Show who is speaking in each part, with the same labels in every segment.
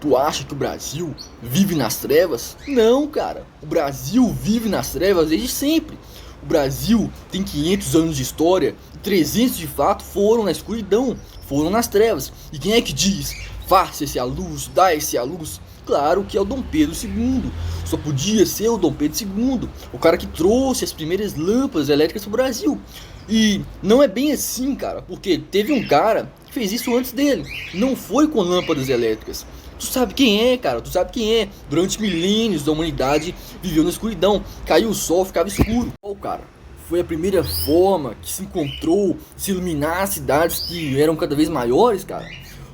Speaker 1: Tu acha que o Brasil vive nas trevas? Não, cara. O Brasil vive nas trevas desde sempre. O Brasil tem 500 anos de história e 300 de fato foram na escuridão, foram nas trevas. E quem é que diz? Faça-se a luz, dá-se a luz. Claro que é o Dom Pedro II. Só podia ser o Dom Pedro II, o cara que trouxe as primeiras lâmpadas elétricas para o Brasil. E não é bem assim, cara, porque teve um cara que fez isso antes dele. Não foi com lâmpadas elétricas. Tu sabe quem é, cara, tu sabe quem é. Durante milênios da humanidade viveu na escuridão. Caiu o sol, ficava escuro. Qual, cara? Foi a primeira forma que se encontrou de se iluminar cidades que eram cada vez maiores, cara.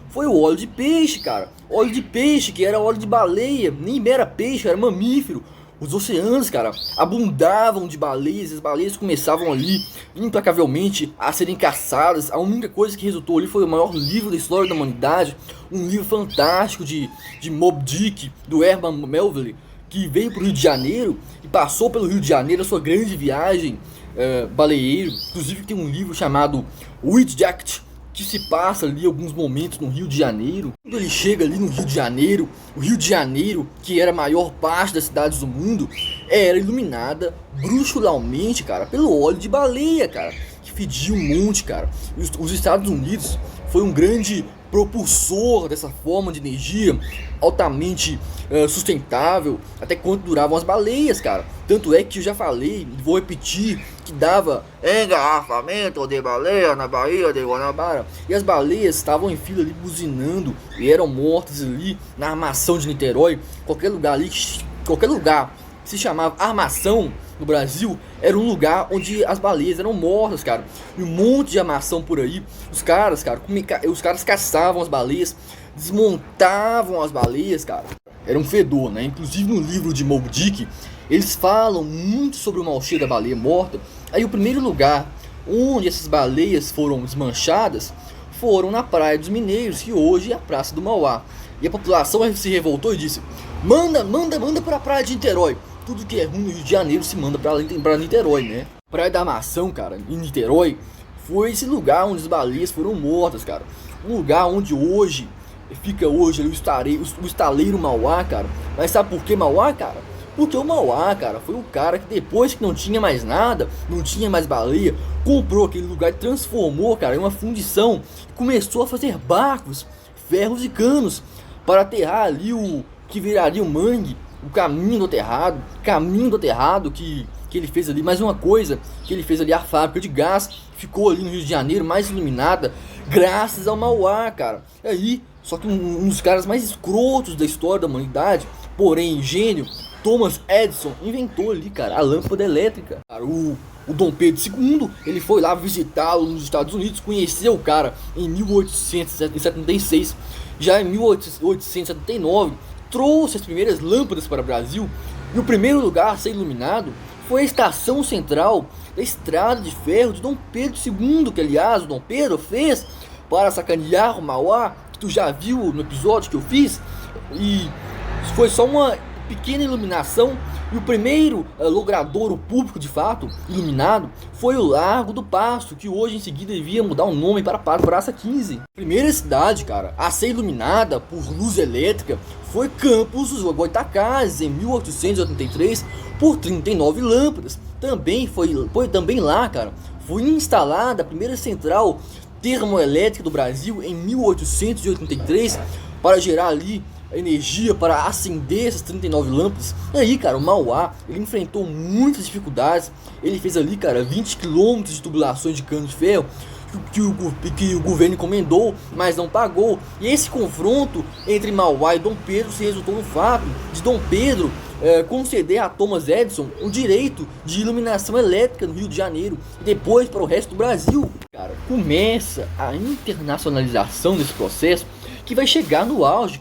Speaker 1: Foi o óleo de peixe, cara. Óleo de peixe, que era óleo de baleia. Nem era peixe, era mamífero. Os oceanos, cara, abundavam de baleias. As baleias começavam ali, implacavelmente, a serem caçadas. A única coisa que resultou ali foi o maior livro da história da humanidade. Um livro fantástico de Moby Dick, do Herman Melville, que veio para o Rio de Janeiro e passou pelo Rio de Janeiro a sua grande viagem baleeiro. Inclusive tem um livro chamado Wheat Jacket, que se passa ali alguns momentos no Rio de Janeiro. Quando ele chega ali no Rio de Janeiro, o Rio de Janeiro, que era a maior parte das cidades do mundo, era iluminada bruxulalmente, cara, pelo óleo de baleia, cara, que fedia um monte, cara. Os Estados Unidos foi um grande propulsor dessa forma de energia altamente sustentável, até quanto duravam as baleias, cara. Tanto é que eu já falei, vou repetir, que dava engarrafamento de baleia na Baía de Guanabara. E as baleias estavam em fila ali buzinando e eram mortas ali na armação de Niterói. Qualquer lugar ali, qualquer lugar que se chamava armação no Brasil era um lugar onde as baleias eram mortas, cara. E um monte de armação por aí. Os caras, cara, os caras caçavam as baleias, desmontavam as baleias, cara. Era um fedor, né? Inclusive no livro de Moby Dick, eles falam muito sobre o mau cheiro da baleia morta. Aí o primeiro lugar onde essas baleias foram desmanchadas foram na Praia dos Mineiros, que hoje é a Praça do Mauá. E a população se revoltou e disse: manda para a Praia de Niterói. Tudo que é ruim no Rio de Janeiro se manda para Niterói, né? Praia da Armação, cara, em Niterói, foi esse lugar onde as baleias foram mortas, cara. Um lugar onde hoje fica hoje ali o estaleiro Mauá, cara. Mas sabe por que Mauá, cara? Porque o Mauá, cara, foi o cara que depois que não tinha mais nada, não tinha mais baleia, comprou aquele lugar e transformou, cara, em uma fundição. E começou a fazer barcos, ferros e canos para aterrar ali o que viraria o mangue, o caminho do aterrado que ele fez ali. Mais uma coisa que ele fez ali, a fábrica de gás, ficou ali no Rio de Janeiro mais iluminada graças ao Mauá, cara. E aí, só que um dos caras mais escrotos da história da humanidade, porém gênio, Thomas Edison, inventou ali, cara, a lâmpada elétrica. Cara, o Dom Pedro II, ele foi lá visitá-lo nos Estados Unidos, conheceu o cara em 1876. Já em 1879, trouxe as primeiras lâmpadas para o Brasil. E o primeiro lugar a ser iluminado foi a estação central da estrada de ferro de Dom Pedro II, que aliás o Dom Pedro fez para sacanear o Mauá, que tu já viu no episódio que eu fiz. E foi só uma pequena iluminação. E o primeiro logradouro público de fato iluminado foi o Largo do Pasto, que hoje em seguida devia mudar o nome para Praça 15. A primeira cidade, cara, a ser iluminada por luz elétrica foi Campos dos Goytacazes, em 1883, por 39 lâmpadas. Também foi também lá, cara, foi instalada a primeira central termoelétrica do Brasil em 1883 para gerar ali energia para acender essas 39 lâmpadas. E aí, cara, o Mauá, ele enfrentou muitas dificuldades. Ele fez ali, cara, 20 km de tubulações de cano de ferro que o governo encomendou, mas não pagou. E esse confronto entre Mauá e Dom Pedro se resultou no fato de Dom Pedro conceder a Thomas Edison o direito de iluminação elétrica no Rio de Janeiro e depois para o resto do Brasil. Cara, começa a internacionalização desse processo, que vai chegar no auge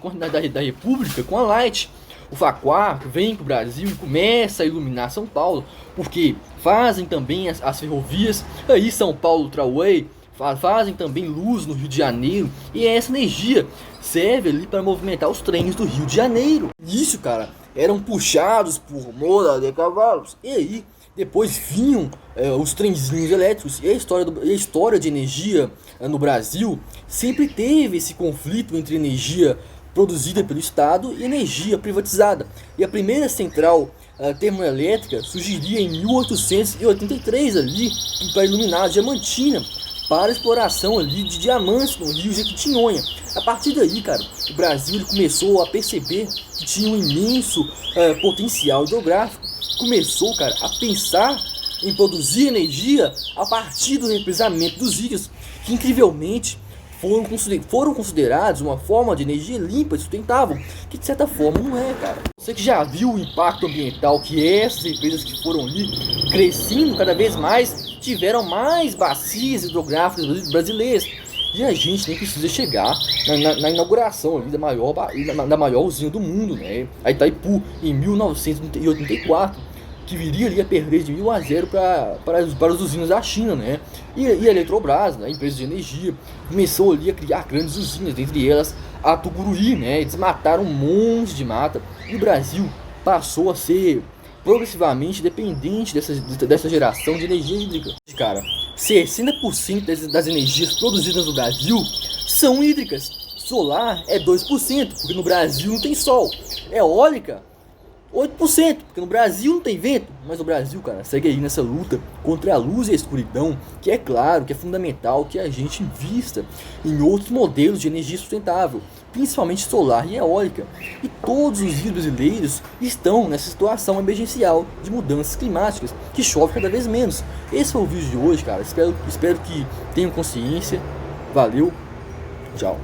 Speaker 1: da República com a Light. O Facquá vem para o Brasil e começa a iluminar São Paulo, porque fazem também as ferrovias, aí São Paulo Tramway, fazem também luz no Rio de Janeiro, e essa energia serve ali para movimentar os trens do Rio de Janeiro. Isso, cara, eram puxados por mola de cavalos, e aí depois vinham os trenzinhos elétricos. E a história de energia no Brasil sempre teve esse conflito entre energia produzida pelo Estado e energia privatizada. E a primeira central termoelétrica surgiria em 1883 ali para iluminar a Diamantina, para a exploração ali de diamantes no rio Jequitinhonha. A partir daí, cara, o Brasil ele começou a perceber que tinha um imenso potencial hidrográfico. Começou, cara, a pensar em produzir energia a partir do represamento dos rios, que incrivelmente foram considerados uma forma de energia limpa e sustentável, que de certa forma não é, cara. Você que já viu o impacto ambiental que essas empresas que foram ali crescendo cada vez mais, tiveram mais bacias hidrográficas brasileiras. E a gente nem precisa chegar na inauguração ali da maior usina do mundo, né? A Itaipu, em 1984. Que viria ali a perder de 1.000 para as usinas da China, né? E a Eletrobras, né, a empresa de energia, começou ali a criar grandes usinas, dentre elas a Tucuruí, né? Eles mataram um monte de mata e o Brasil passou a ser progressivamente dependente dessa geração de energia hídrica. Cara, 60% das energias produzidas no Brasil são hídricas. Solar é 2%, porque no Brasil não tem sol. Eólica 8%, porque no Brasil não tem vento. Mas o Brasil, cara, segue aí nessa luta contra a luz e a escuridão, que é claro, que é fundamental que a gente invista em outros modelos de energia sustentável, principalmente solar e eólica. E todos os rios brasileiros estão nessa situação emergencial de mudanças climáticas, que chove cada vez menos. Esse foi o vídeo de hoje, cara. Espero que tenham consciência. Valeu, tchau.